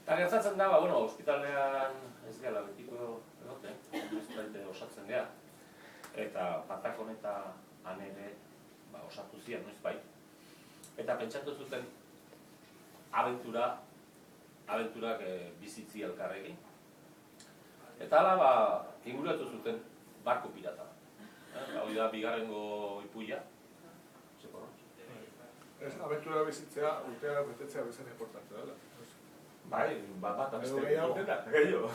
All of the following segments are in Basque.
Eta gertatzen da, ospitalean ez gela betiko egoten, ez osatzen geha. Eta Patakon eta han ere osatu zian, noiz bai. Eta pentsatu zuten abenturak bizitzi elkarrekin. Eta hala, inguratu zuten barko pirata. Hori da, bigarrengo ipuia. Ez, abentura bizitzea, urtea betetzea bezen importante dela. Bai, bat abeste gehiago.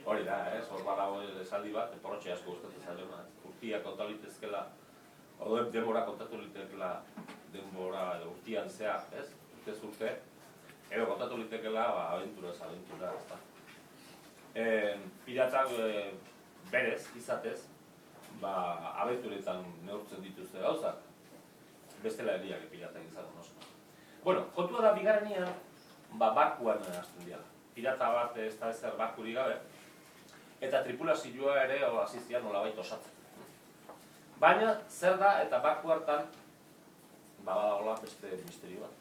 Hori da, hor badago esaldi bat, porrotxe asko gustatzen zailona. Urtia konta litezkela, denbora kontatu litekela denbora edo urtian zea, ez? Urtez urte, edo kontatu litekela, abentura ez abentura, ez da. Piratak berez, izatez, abenturetan neurtzen dituzte gauzak, bestela heriak piratak izango nosko. Bueno, kontua da bigarrenian, barkuan hasten dira. Pirata bat ez da ezer barkuri gabe, eta tripulazioa ere hasi zian nolabait osatzen. Baina, zer da eta barku hartan, badagoela beste misterio bat.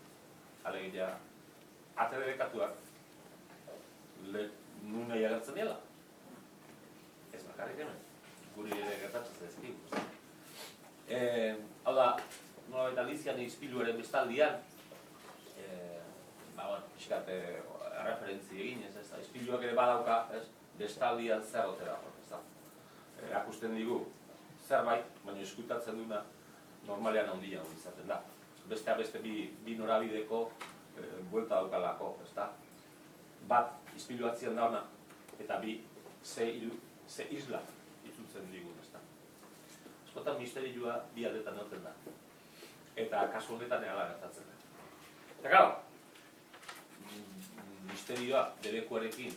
Alegia, ate debekatuak, nun nahi agertzen dela. Ez bakarrik hemen, guri ere gertatzen ezkigu. Hau da, nolabait Alizian ispiluaren bestaldian, pixkat referentzi egin, ez da, ispiluak ere badauka, bestaldian zer gotera hor, ez da. Erakusten digu, zerbait, baina eskutatzen duna normalean handia hori izaten da. Bestea beste bi norabideko buelta daukalako, ez da. Bat, ispilu atzian dauna, eta ze isla itzutzen digun, ez da. Askotan misterioa bi aldetan egoten da. Eta kasu honetan egala gertatzen da. Eta gau, misterioa debekuarekin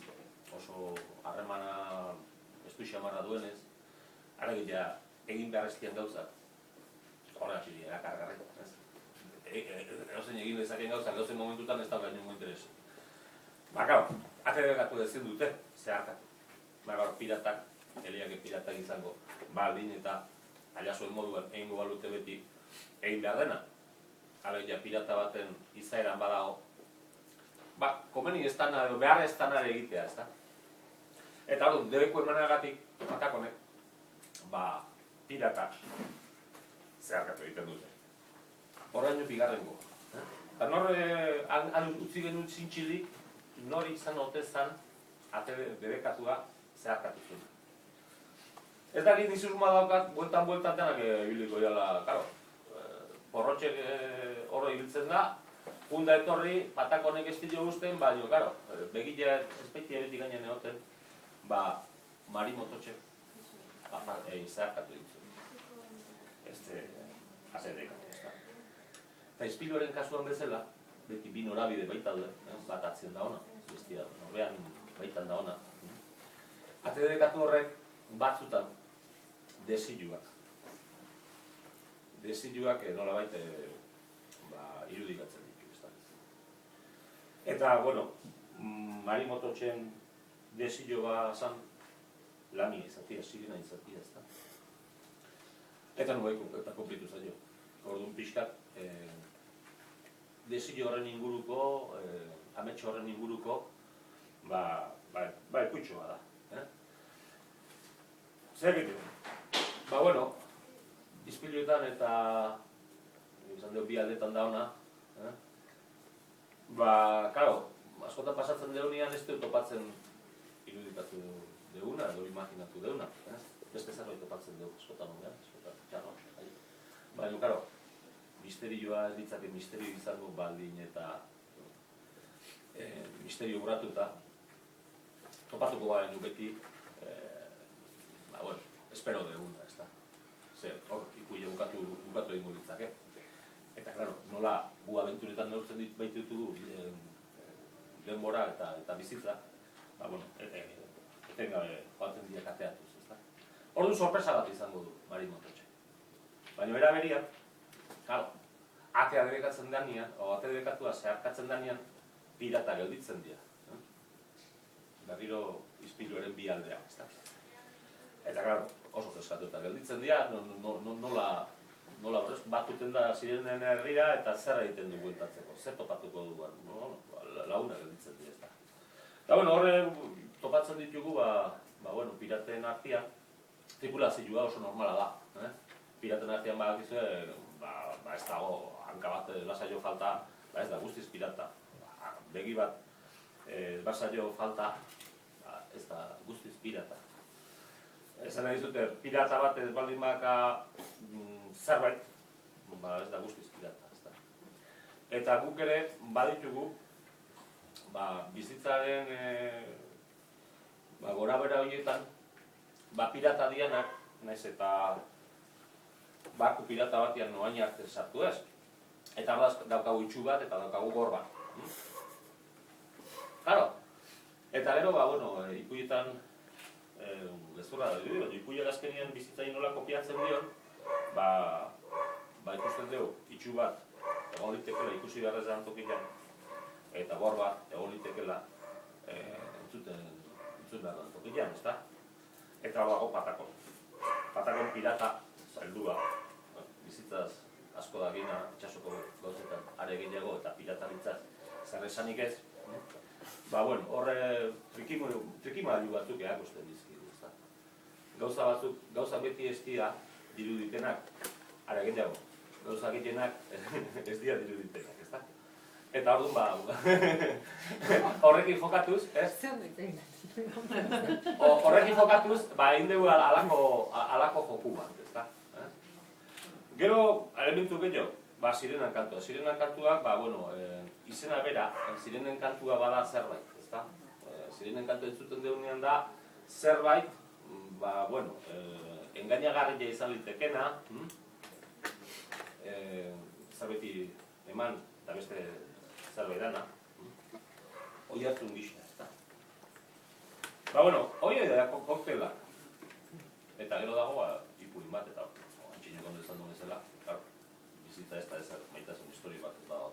oso harremana estu xamarra duenez, aragia egin beharreztian gauzak, horrela txiri, erakargarri, ez? Eusen egin dezakeen gauzak, gauzen momentutan ez da gainengo interes. Ate debekatu ezin dute, zeharkatu. Piratak, heliak piratak izango, baldin eta aliasuen moduan egingo balute beti egin behar dena. Alegia pirata baten izaeran badago, komeni ez dana, behar ez dana egitea, ez da? Eta hori, debeku emanagatik, Patakonek, piratak zeharkatu egiten dute. Horrein bigarrengo. Eta nor utzi genuen zintxilik, nori izan ote zan, ate debekatua zeharkatu zuen. Ez da egin izuzuma daukat, bueltan denak ibiliko jala, karo. Porrotxek horro ibiltzen da, Hunda etorri, Patakonek ez dilo guztien, karo, begila espeitia beti gainen egoten, Marimototxe zeharkatu ditzen. Ate dekatu, ez da. Eta ispiluaren kasuan bezala, beti bi norabide baitalde, bat atzien da ona, bestia norbean baitan da ona. Ate dekatu horrek batzutan desiluak. Desiluak nolabait irudikatzen ditu, ez da. Eta, Marimototxen desiloa zan lani izatea, sirena izatea, ez da. Eta eta konplitu zailo. Orduan pixkat, desilo horren inguruko, ametxo horren inguruko, ekuitxoa da. Zer egiten? Ispiluetan eta izan dugu bi aldetan da ona, karo, askotan pasatzen deunean ez dut topatzen irudikatu deuna edo imaginatu deuna. Beste zerbait topatzen dugu askotan honean, askotan txarra. Baina, karo, misterioa ez ditzake misterio izango baldin eta misterio buratuta topatuko baino beti espero deguna, ez da. Zer, hor, ikuile bukatu egingo ditzake. Eta, klaro, nola gu abenturetan neurtzen baitutu denbora eta bizitza, etengabe joaten dira kateatuz, ez da. Ordu sorpresa bat izango du Marimototxe. Baina bera berian, klaro, atea debekatzen danean, o ate debekatua zeharkatzen danean, pirata gelditzen dira. Berriro ispiluaren bi aldeak, ez da. Eta, klaro, oso freskatuta gelditzen dira, nola batuten da zirenen herrira eta zer egiten du bueltatzeko, zer topatuko du, laguna gelditzen dira, ez da. Eta, bueno, horre topatzen ditugu, piraten artean, tripulazioa oso normala da. Piraten artean badakizue, ez dago hanka bat lasaio falta, ez da guztiz pirata. Begi bat lasaio falta, ez da guztiz pirata. Esan nahi dizute, pirata bat ez baldin baka zerbait, ez da guztiz pirata. Eta guk ere baditugu, bizitzaren gora-bera horietan, pirata dianak, naiz eta barku pirata batian noain arte sartu ez. Eta daukagu itxu bat eta daukagu gor bat. Claro. Eta gero, ipuietan, gezurra da, ipuiak azkenean bizitzain nola kopiatzen dion, ikusten dugu, itxu bat egon litekela ikusi beharrez da antokian, eta gor bat egon litekela entzuten behar da antokian, ezta? Eta hor dago patakon. Patakon pirata, zaildua, bizitzaz asko da gina, itxasoko gauzetan are gehiago eta pirataritzaz zer esanik ez. Horre trikimailu batzuk eakusten dizkigu, ezta? Gauza beti ez dira diruditenak, are gehiago, gauza gehienak ez dira diruditenak, ezta? Eta orduan horrekin jokatuz, ez? Horrekin jokatuz, egin dugu alako joku bat, ezta? Gero, elementu gehiago, Sirenan kantua. Sirenan kantuak, izena bera, Sirenen kantua bada zerbait, ezta? Sirenen kantua entzuten deunean da, zerbait, engainagarria izan litekena, zerbait eman, eta beste zerbait dana, hoi hartzun gisa, ezta? Hoi da koktelak. Eta gero dago, ipurin bat, eta antxineko ondo esan duen ezela, bizitza ez da ezer, maitasun histori bat ez da